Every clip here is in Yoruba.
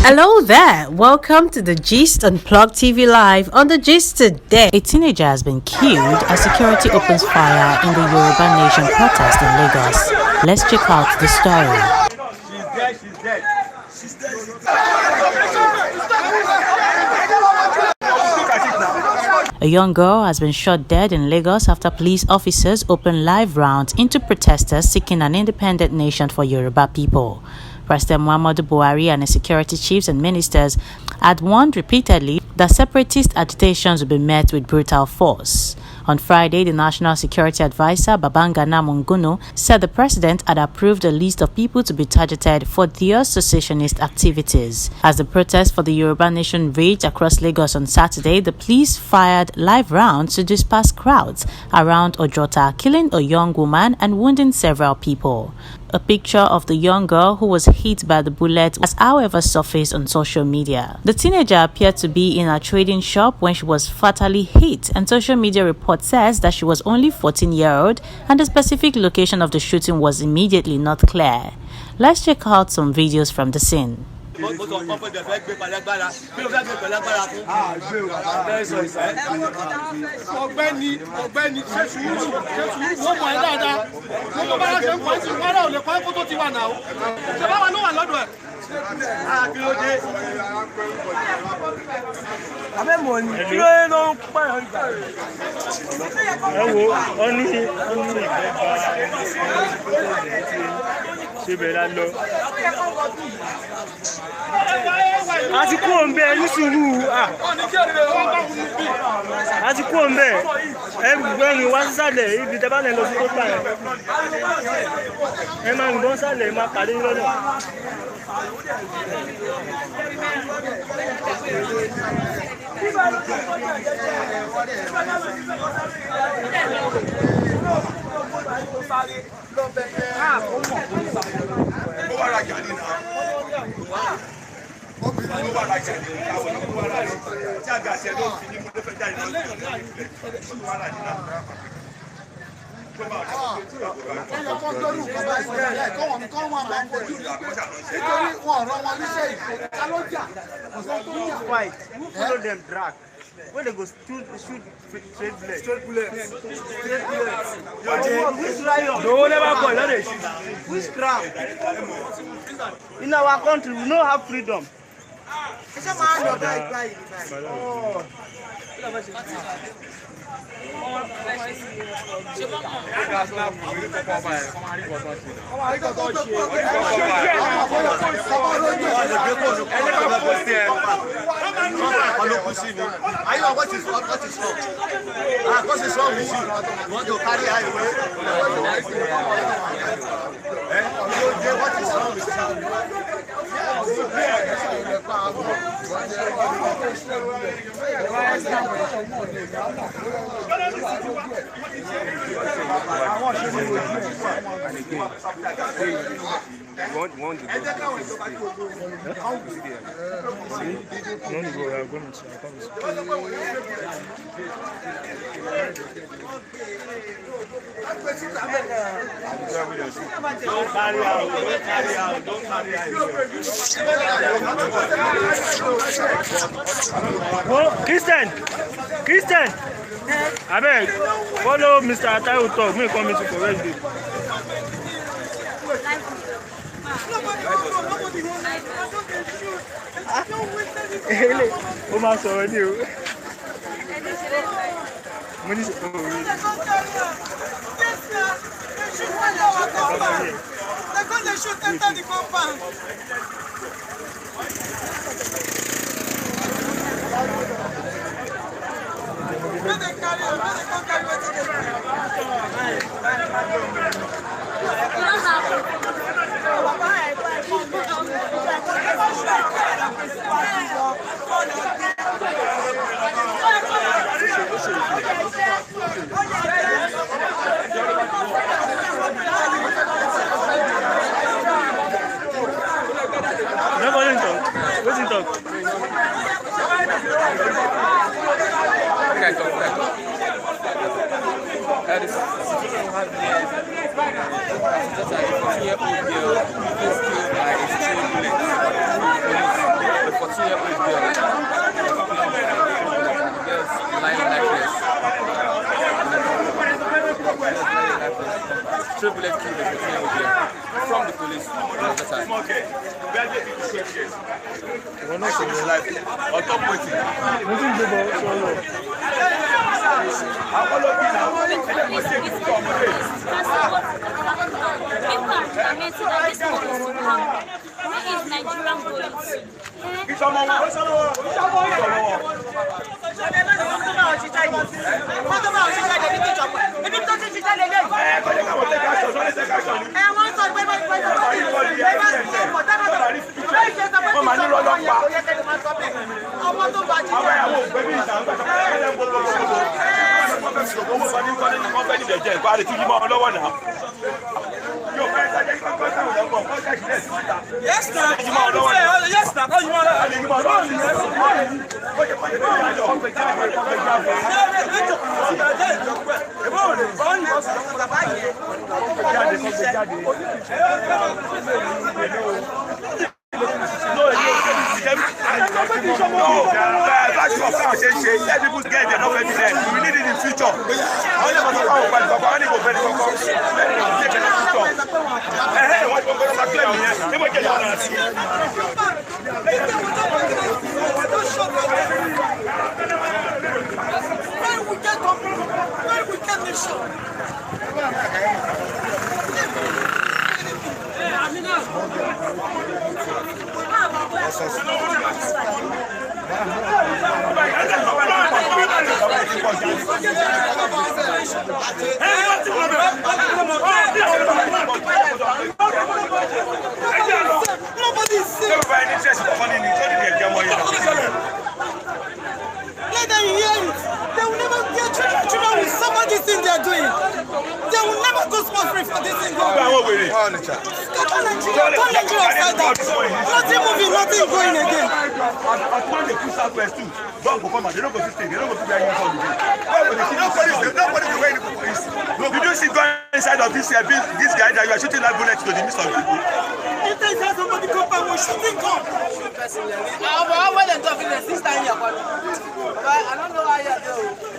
Hello there, welcome to the Gist Unplugged TV Live. On the Gist today, a teenager has been killed as security opens fire in the Yoruba Nation protest in Lagos. Let's check out the story. She's dead. A young girl has been shot dead in Lagos after police officers opened live rounds into protesters seeking an independent nation for Yoruba people. President Muhammadu Buhari and his security chiefs and ministers had warned repeatedly that separatist agitations would be met with brutal force. On Friday, the National Security Advisor Babangana Monguno said the president had approved a list of people to be targeted for their secessionist activities. As the protest for the Yoruba Nation raged across Lagos on Saturday, the police fired live rounds to disperse crowds around Ojota, killing a young woman and wounding several people. A picture of the young girl who was hit by the bullet has however surfaced on social media. The teenager appeared to be in a trading shop when she was fatally hit, and social media report says that she was only 14-year-old and the specific location of the shooting was immediately not clear. Let's check out some videos from the scene. Àti kú òǹbẹ ní sùúrù àti kú òǹbẹ ẹgbẹ̀rún wá sísàlẹ̀ ibi tẹ́ bá lẹ́ lọ sí tó gbà ẹ máa ń gbọ́n sàlẹ̀ ẹ máa pàdé lọ́nà. Follow them drag. When they go shoot straight bullet. Which crowd? In our country, we don't have freedom. What is wrong with you? You want to carry her away? What is wrong with you? Christian, I beg, follow Mr. Atayo talk. Me come to correct it. Ó máa sọ̀rọ̀ ní o. Mo ní sọ̀rọ̀ orí. Just like a 4-year-old girl who was killed by a stray bullet. 3 bullets killed the 14-year-old girl from the police. Okay. We're not saying life. On top waiting. Yes, sir. Let people get enough evidence. We need it in future. Let them hear it. They will never, their children will suffer this thing they are doing. They will never go smoke-free for this thing. Scatter Nigeria, turn Nigeria upside down. Nothing moving, nothing going again. They push out first too. Don't go come out. They don't go to stay. They don't go to their uniform again. Nobody is waiting for police. Did you see going inside of this guy that you are shooting that bullet to the midst of people? You think that somebody come back with shooting gun? How well and tough in the 6 time here, I don't know how you do.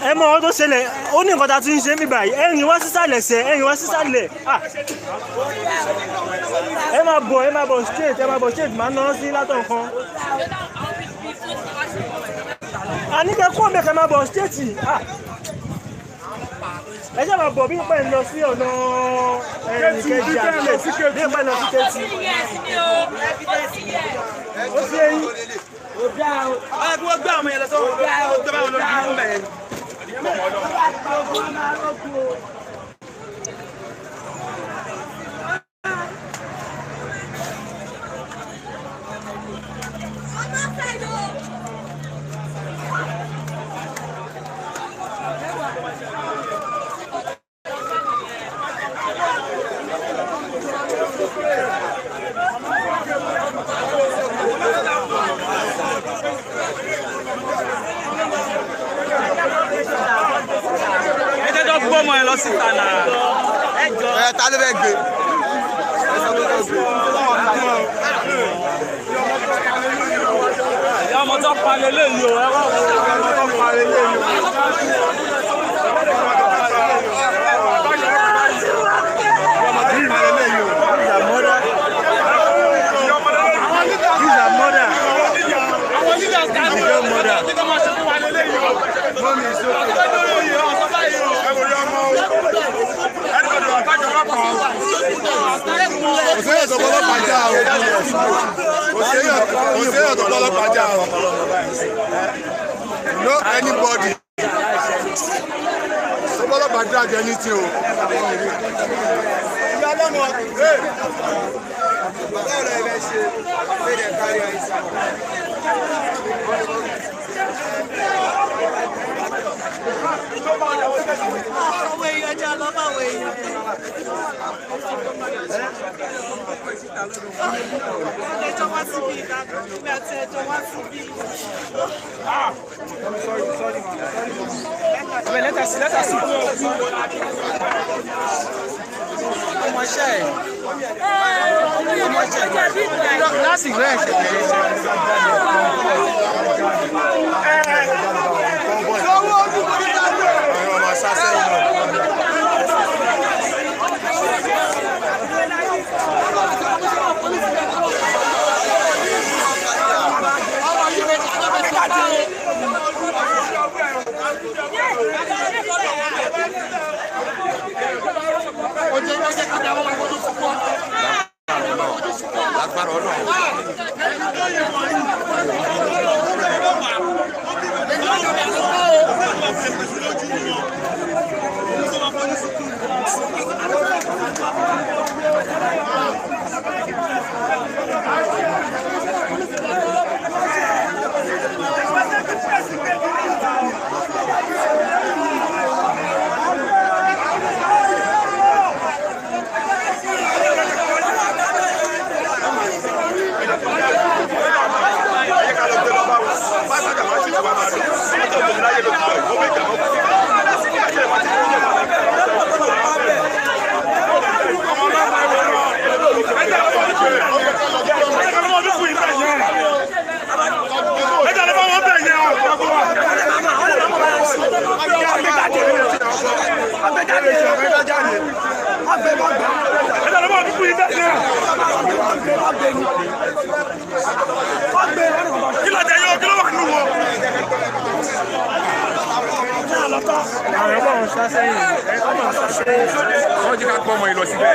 ẹ mọ ọdún tó ṣẹlẹ̀ ó ní nǹkan tá a tún ń ṣe mí báyìí ẹ̀yìn wá sísàlẹ̀ ṣe ẹ̀yìn wá sísàlẹ̀ ẹ máa bọ̀ straight máa ná sí látọ̀ nǹkan àníkẹ́ kó mẹ́kẹ́ máa bọ̀ straight ẹ ṣe máa bọ̀ bí pẹ́ ń lọ sí ọ̀nà ìkẹjì àbílẹ̀ bí pẹ́ ń lọ sí kẹ́tì ó sí ẹyin. Ọ̀rẹ́ kí wọ́n gbé àwọn ẹ̀yẹ lọ́sọ́ gbé àwọn olórí fún bẹ̀rẹ̀. lọ síta náà. Ẹ jọ. Ẹ ta ló fẹ́ gbé? Ìyá ọmọ tó palẹ̀ léyìí o, ẹ wá wo ọmọ tó palẹ̀ léyìí o. No anybody. Somebody bad drag anything. Let us see. That's it, Àwọn ọmọ ọ̀sán sẹ́yìn. Wọ́n jí ká pọ́ ọmọ ìlọ síbẹ̀.